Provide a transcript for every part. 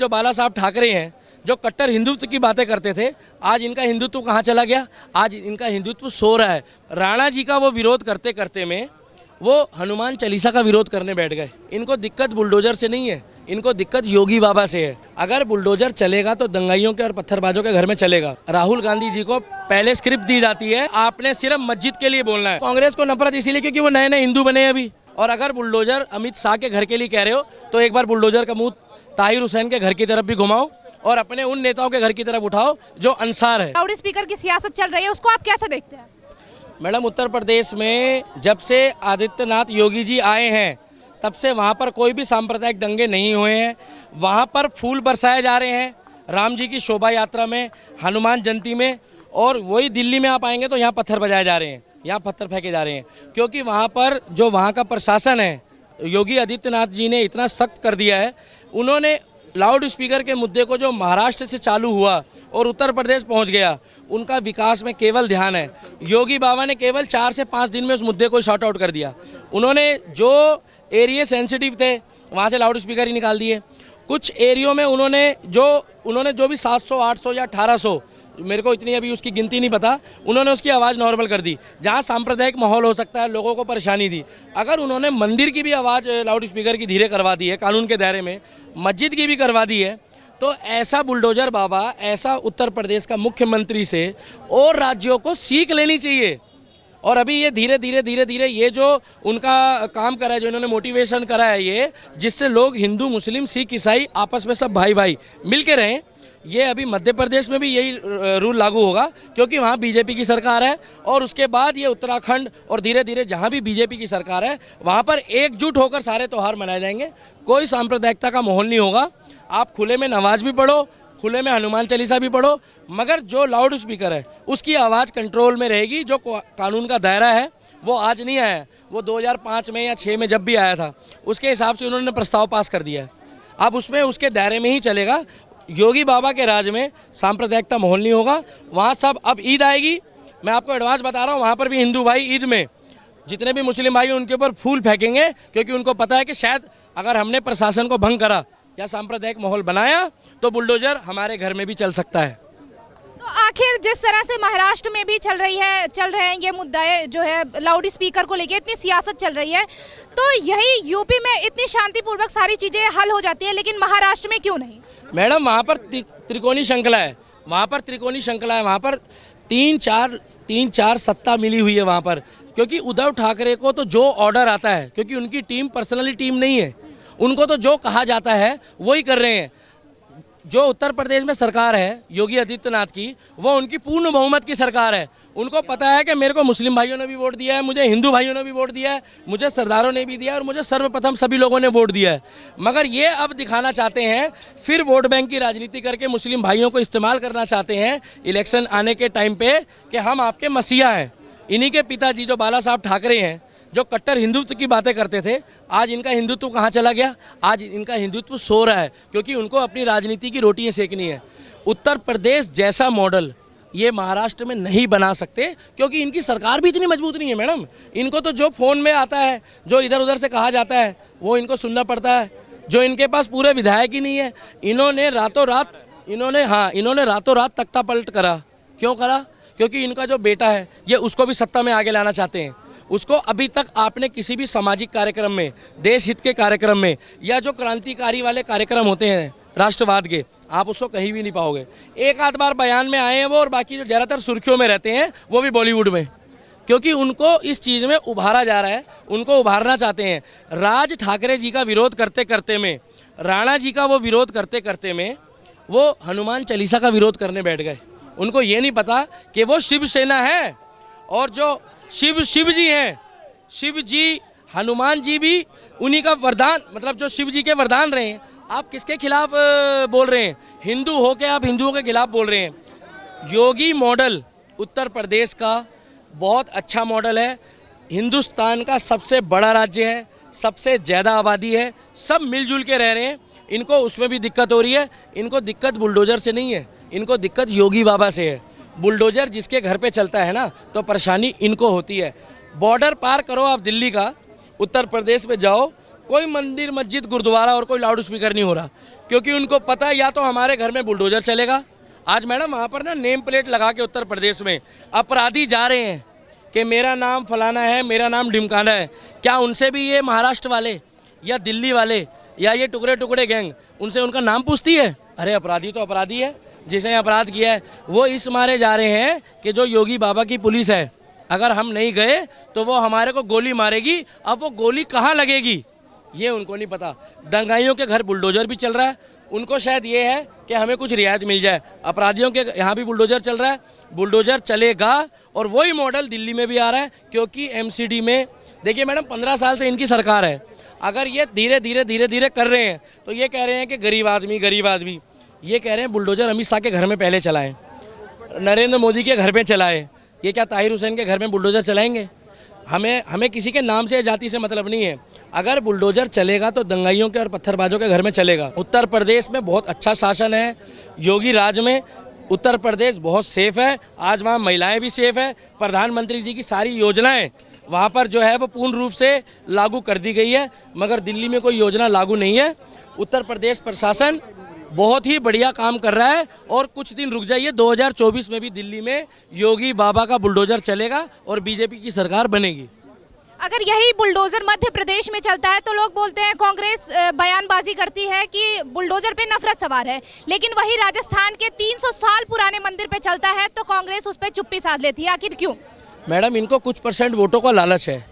जो बाला साहब ठाकरे हैं, जो कट्टर हिंदुत्व की बातें करते थे, आज इनका हिंदुत्व कहाँ चला गया? आज इनका हिंदुत्व सो रहा है। राणा जी का वो विरोध करते करते में वो हनुमान चालीसा का विरोध करने बैठ गए। इनको दिक्कत बुलडोजर से नहीं है, इनको दिक्कत योगी बाबा से है। अगर बुलडोजर चलेगा तो दंगाइयों के और पत्थरबाजों के घर में चलेगा। राहुल गांधी जी को पहले स्क्रिप्ट दी जाती है, आपने सिर्फ मस्जिद के लिए बोलना है। कांग्रेस को नफरत इसीलिए क्योंकि वो नए नए हिंदू बने हैं अभी। और अगर बुलडोजर अमित शाह के घर के लिए कह रहे हो तो एक बार बुलडोजर का मुंह ताहिर हुसैन के घर की तरफ भी घुमाओ और अपने उन नेताओं के घर की तरफ उठाओ जो अंसार है। लाउड स्पीकर की सियासत चल रही है, उसको आप कैसे देखते हैं? मैडम, उत्तर प्रदेश में जब से आदित्यनाथ योगी जी आए हैं तब से वहाँ पर कोई भी सांप्रदायिक दंगे नहीं हुए हैं। वहाँ पर फूल बरसाए जा रहे हैं राम जी की शोभा यात्रा में, हनुमान जयंती में। और वही दिल्ली में आप आएंगे तो यहाँ पत्थर बजाए जा रहे हैं, यहाँ पत्थर फेंके जा रहे हैं। क्योंकि वहाँ पर जो वहाँ का प्रशासन है, योगी आदित्यनाथ जी ने इतना सख्त कर दिया है। उन्होंने लाउड स्पीकर के मुद्दे को जो महाराष्ट्र से चालू हुआ और उत्तर प्रदेश पहुंच गया, उनका विकास में केवल ध्यान है। योगी बाबा ने केवल 4 से 5 दिन में उस मुद्दे को शॉर्ट आउट कर दिया। उन्होंने जो एरिया सेंसिटिव थे वहाँ से लाउड स्पीकर ही निकाल दिए। कुछ एरियो में उन्होंने जो भी 700, 800 या 1800, मेरे को इतनी अभी उसकी गिनती नहीं पता, उन्होंने उसकी आवाज़ नॉर्मल कर दी। जहाँ सांप्रदायिक माहौल हो सकता है, लोगों को परेशानी थी, अगर उन्होंने मंदिर की भी आवाज़ लाउड स्पीकर की धीरे करवा दी है कानून के दायरे में, मस्जिद की भी करवा दी है, तो ऐसा बुलडोजर बाबा, ऐसा उत्तर प्रदेश का मुख्यमंत्री से और राज्यों को सीख लेनी चाहिए। और अभी ये धीरे धीरे ये जो उनका काम करा है, जो इन्होंने मोटिवेशन करा है, ये जिससे लोग हिंदू, मुस्लिम, सिख, ईसाई आपस में सब भाई भाई मिल के रहें, ये अभी मध्य प्रदेश में भी यही रूल लागू होगा क्योंकि वहाँ बीजेपी की सरकार है। और उसके बाद ये उत्तराखंड और धीरे धीरे जहाँ भी बीजेपी की सरकार है वहाँ पर एकजुट होकर सारे त्यौहार मनाए जाएंगे। कोई सांप्रदायिकता का माहौल नहीं होगा। आप खुले में नमाज भी पढ़ो, खुले में हनुमान चालीसा भी पढ़ो, मगर जो लाउड स्पीकर है उसकी आवाज़ कंट्रोल में रहेगी। जो कानून का दायरा है वो आज नहीं आया है, वो 2005 में या 6 में जब भी आया था उसके हिसाब से उन्होंने प्रस्ताव पास कर दिया है। अब उसमें उसके दायरे में ही चलेगा। योगी बाबा के राज में सांप्रदायिकता माहौल नहीं होगा। वहाँ सब, अब ईद आएगी, मैं आपको एडवांस बता रहा हूँ, वहाँ पर भी हिंदू भाई ईद में जितने भी मुस्लिम भाई उनके ऊपर फूल फेंकेंगे क्योंकि उनको पता है कि शायद अगर हमने प्रशासन को भंग करा या सांप्रदायिक माहौल बनाया तो बुलडोजर हमारे घर में भी चल सकता है। तो आखिर जिस तरह से महाराष्ट्र में भी चल रहे हैं ये मुद्दा जो है लाउड स्पीकर को लेके, इतनी सियासत चल रही है, तो यही यूपी में इतनी शांतिपूर्वक सारी चीजें हल हो जाती है, लेकिन महाराष्ट्र में क्यों नहीं? मैडम, वहाँ पर त्रिकोणी श्रृंखला है, वहाँ पर त्रिकोणी श्रृंखला है, वहाँ पर 3-4 सत्ता मिली हुई है वहाँ पर। क्योंकि उद्धव ठाकरे को तो जो ऑर्डर आता है, क्योंकि उनकी टीम पर्सनली टीम नहीं है, उनको तो जो कहा जाता है वही कर रहे हैं। जो उत्तर प्रदेश में सरकार है योगी आदित्यनाथ की, वो उनकी पूर्ण बहुमत की सरकार है। उनको पता है कि मेरे को मुस्लिम भाइयों ने भी वोट दिया है, मुझे हिंदू भाइयों ने भी वोट दिया है, मुझे सरदारों ने भी दिया है और मुझे सर्वप्रथम सभी लोगों ने वोट दिया है। मगर ये अब दिखाना चाहते हैं, फिर वोट बैंक की राजनीति करके मुस्लिम भाइयों को इस्तेमाल करना चाहते हैं इलेक्शन आने के टाइम पे कि हम आपके मसीहा हैं। इन्हीं के पिताजी जो बाला साहब ठाकरे हैं, जो कट्टर हिंदुत्व की बातें करते थे, आज इनका हिंदुत्व कहाँ चला गया? आज इनका हिंदुत्व सो रहा है क्योंकि उनको अपनी राजनीति की रोटियां सेकनी है। उत्तर प्रदेश जैसा मॉडल ये महाराष्ट्र में नहीं बना सकते क्योंकि इनकी सरकार भी इतनी मजबूत नहीं है। मैडम, इनको तो जो फ़ोन में आता है, जो इधर उधर से कहा जाता है, वो इनको सुनना पड़ता है। जो इनके पास पूरे विधायक ही नहीं है। इन्होंने रातों रात तख्ता पलट करा। क्यों करा? क्योंकि इनका जो बेटा है ये उसको भी सत्ता में आगे लाना चाहते हैं। उसको अभी तक आपने किसी भी सामाजिक कार्यक्रम में, देश हित के कार्यक्रम में या जो क्रांतिकारी वाले कार्यक्रम होते हैं राष्ट्रवाद के, आप उसको कहीं भी नहीं पाओगे। एक आध बार बयान में आए हैं वो, और बाकी जो ज़्यादातर सुर्खियों में रहते हैं वो भी बॉलीवुड में, क्योंकि उनको इस चीज़ में उभारा जा रहा है, उनको उभारना चाहते हैं। राज ठाकरे जी का विरोध करते करते में, राणा जी का वो विरोध करते करते में वो हनुमान चालीसा का विरोध करने बैठ गए। उनको ये नहीं पता कि वो शिवसेना है और जो शिव जी हैं, शिव जी, हनुमान जी भी उन्हीं का वरदान, मतलब जो शिव जी के वरदान रहे हैं। आप किसके खिलाफ बोल रहे हैं? हिंदू हो के आप हिंदुओं के खिलाफ बोल रहे हैं। योगी मॉडल उत्तर प्रदेश का बहुत अच्छा मॉडल है। हिंदुस्तान का सबसे बड़ा राज्य है, सबसे ज़्यादा आबादी है, सब मिलजुल के रह रहे हैं। इनको उसमें भी दिक्कत हो रही है। इनको दिक्कत बुलडोजर से नहीं है, इनको दिक्कत योगी बाबा से है। बुलडोजर जिसके घर पे चलता है ना, तो परेशानी इनको होती है। बॉर्डर पार करो आप दिल्ली का, उत्तर प्रदेश में जाओ, कोई मंदिर, मस्जिद, गुरुद्वारा और कोई लाउड स्पीकर नहीं हो रहा क्योंकि उनको पता है या तो हमारे घर में बुलडोजर चलेगा। आज मैडम वहाँ पर ना नेम प्लेट लगा के उत्तर प्रदेश में अपराधी जा रहे हैं कि मेरा नाम फलाना है, मेरा नाम ढिमकाना है। क्या उनसे भी ये महाराष्ट्र वाले या दिल्ली वाले या ये टुकड़े टुकड़े गैंग उनसे उनका नाम पूछती है? अरे अपराधी तो अपराधी है, जिसने अपराध किया है। वो इस मारे जा रहे हैं कि जो योगी बाबा की पुलिस है, अगर हम नहीं गए तो वो हमारे को गोली मारेगी। अब वो गोली कहाँ लगेगी ये उनको नहीं पता। दंगाइयों के घर बुलडोजर भी चल रहा है, उनको शायद ये है कि हमें कुछ रियायत मिल जाए। अपराधियों के यहाँ भी बुलडोजर चल रहा है, बुलडोजर चलेगा। और वही मॉडल दिल्ली में भी आ रहा है, क्योंकि एमसीडी में देखिए मैडम 15 साल से इनकी सरकार है। अगर ये धीरे धीरे कर रहे हैं तो ये कह रहे हैं कि गरीब आदमी, ये कह रहे हैं बुलडोजर अमित शाह के घर में पहले चलाएं, नरेंद्र मोदी के घर में चलाएं। ये क्या ताहिर हुसैन के घर में बुलडोजर चलाएंगे? हमें किसी के नाम से या जाति से मतलब नहीं है। अगर बुलडोजर चलेगा तो दंगाइयों के और पत्थरबाजों के घर में चलेगा। उत्तर प्रदेश में बहुत अच्छा शासन है, योगी राज में उत्तर प्रदेश बहुत सेफ है। आज वहाँ महिलाएं भी सेफ है। प्रधानमंत्री जी की सारी योजनाएं वहाँ पर जो है वो पूर्ण रूप से लागू कर दी गई है, मगर दिल्ली में कोई योजना लागू नहीं है। उत्तर प्रदेश प्रशासन बहुत ही बढ़िया काम कर रहा है। और कुछ दिन रुक जाइए, 2024 में भी दिल्ली में योगी बाबा का बुलडोजर चलेगा और बीजेपी की सरकार बनेगी। अगर यही बुलडोजर मध्य प्रदेश में चलता है तो लोग बोलते हैं, कांग्रेस बयानबाजी करती है कि बुलडोजर पे नफरत सवार है, लेकिन वही राजस्थान के 300 साल पुराने मंदिर पे चलता है तो कांग्रेस उस पर चुप्पी साध लेती है। आखिर क्यों? मैडम इनको कुछ % वोटों का लालच है।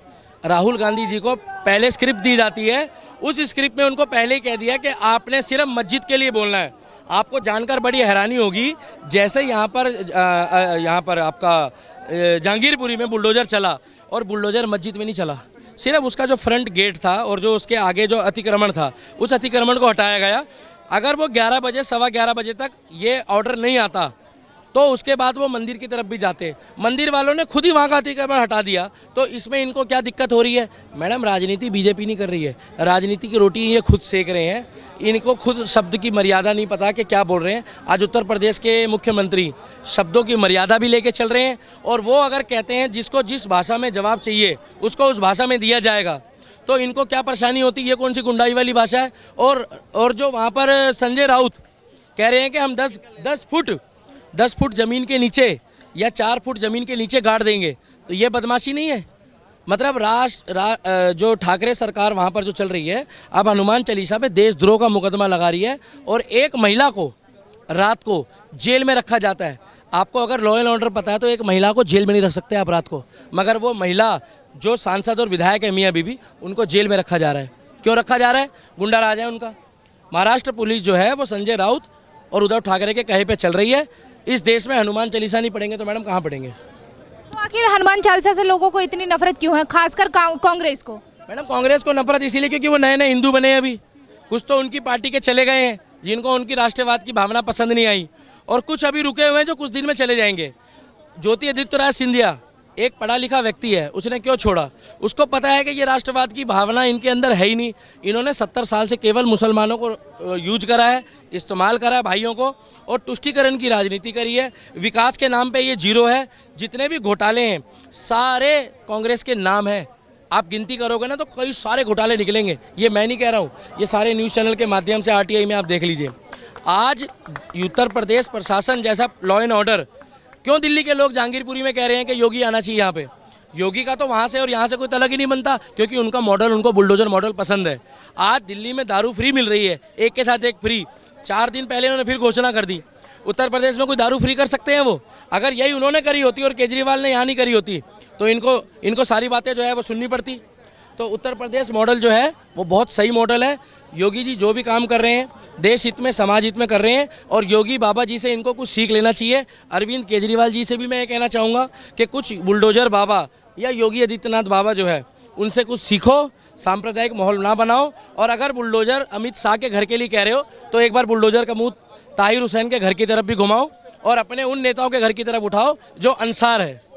राहुल गांधी जी को पहले स्क्रिप्ट दी जाती है, उस स्क्रिप्ट में उनको पहले ही कह दिया कि आपने सिर्फ मस्जिद के लिए बोलना है। आपको जानकर बड़ी हैरानी होगी, जैसे यहाँ पर आपका जहांगीरपुरी में बुलडोजर चला और बुलडोजर मस्जिद में नहीं चला, सिर्फ उसका जो फ्रंट गेट था और जो उसके आगे जो अतिक्रमण था, उस अतिक्रमण को हटाया गया। अगर वो 11 बजे 11:15 बजे तक ये ऑर्डर नहीं आता तो उसके बाद वो मंदिर की तरफ भी जाते। मंदिर वालों ने खुद ही वहाँ का अतिक्रमण हटा दिया। तो इसमें इनको क्या दिक्कत हो रही है? मैडम राजनीति बीजेपी नहीं कर रही है, राजनीति की रोटी ये खुद सेक रहे हैं। इनको खुद शब्द की मर्यादा नहीं पता कि क्या बोल रहे हैं। आज उत्तर प्रदेश के मुख्यमंत्री शब्दों की मर्यादा भी लेके चल रहे हैं, और वो अगर कहते हैं जिसको जिस भाषा में जवाब चाहिए उसको उस भाषा में दिया जाएगा, तो इनको क्या परेशानी होती है? ये कौन सी गुंडाई वाली भाषा है? और जो वहाँ पर संजय राउत कह रहे हैं कि हम 10 फुट ज़मीन के नीचे या 4 फुट ज़मीन के नीचे गाड़ देंगे, तो ये बदमाशी नहीं है? मतलब जो ठाकरे सरकार वहाँ पर जो चल रही है, अब हनुमान चालीसा पे देशद्रोह का मुकदमा लगा रही है और एक महिला को रात को जेल में रखा जाता है। आपको अगर लॉ एंड ऑर्डर पता है तो एक महिला को जेल में नहीं रख सकते आप रात को, मगर वो महिला जो सांसद और विधायक है मियाँ बीबी, उनको जेल में रखा जा रहा है। क्यों रखा जा रहा है? गुंडा राज है उनका। महाराष्ट्र पुलिस जो है वो संजय राउत और उद्धव ठाकरे के कहे पे चल रही है। इस देश में हनुमान चालीसा नहीं पढ़ेंगे तो मैडम कहाँ पढ़ेंगे? तो आखिर हनुमान चालीसा से लोगों को इतनी नफरत क्यों है, खासकर कांग्रेस को? मैडम कांग्रेस को नफरत इसीलिए क्योंकि वो नए नए हिंदू बने हैं। अभी कुछ तो उनकी पार्टी के चले गए हैं जिनको उनकी राष्ट्रवाद की भावना पसंद नहीं आई, और कुछ अभी रुके हुए हैं जो कुछ दिन में चले जाएंगे। ज्योतिरादित्य सिंधिया एक पढ़ा लिखा व्यक्ति है, उसने क्यों छोड़ा? उसको पता है कि ये राष्ट्रवाद की भावना इनके अंदर है ही नहीं। इन्होंने 70 साल से केवल मुसलमानों को यूज करा है, इस्तेमाल करा है भाइयों को, और तुष्टीकरण की राजनीति करी है। विकास के नाम पे ये जीरो है। जितने भी घोटाले हैं सारे कांग्रेस के नाम है। आप गिनती करोगे ना तो कई सारे घोटाले निकलेंगे। ये मैं नहीं कह रहा हूँ, ये सारे न्यूज़ चैनल के माध्यम से RTI में आप देख लीजिए। आज उत्तर प्रदेश प्रशासन जैसा लॉ एंड ऑर्डर, क्यों दिल्ली के लोग जहांगीरपुरी में कह रहे हैं कि योगी आना चाहिए यहाँ पे? योगी का तो वहाँ से और यहाँ से कोई तलक ही नहीं बनता, क्योंकि उनका मॉडल, उनको बुलडोजर मॉडल पसंद है। आज दिल्ली में दारू फ्री मिल रही है, एक के साथ एक फ्री। 4 दिन पहले उन्होंने फिर घोषणा कर दी। उत्तर प्रदेश में कोई दारू फ्री कर सकते हैं वो? अगर यही उन्होंने करी होती और केजरीवाल ने यहाँ नहीं करी होती तो इनको सारी बातें जो है वो सुननी पड़ती। तो उत्तर प्रदेश मॉडल जो है वो बहुत सही मॉडल है। योगी जी जो भी काम कर रहे हैं देश हित में, समाज हित में कर रहे हैं, और योगी बाबा जी से इनको कुछ सीख लेना चाहिए। अरविंद केजरीवाल जी से भी मैं ये कहना चाहूँगा कि कुछ बुलडोजर बाबा या योगी आदित्यनाथ बाबा जो है उनसे कुछ सीखो, सांप्रदायिक माहौल ना बनाओ। और अगर बुलडोजर अमित शाह के घर के लिए कह रहे हो तो एक बार बुलडोजर का मुँह ताहिर हुसैन के घर की तरफ भी घुमाओ और अपने उन नेताओं के घर की तरफ उठाओ जो अंसार है।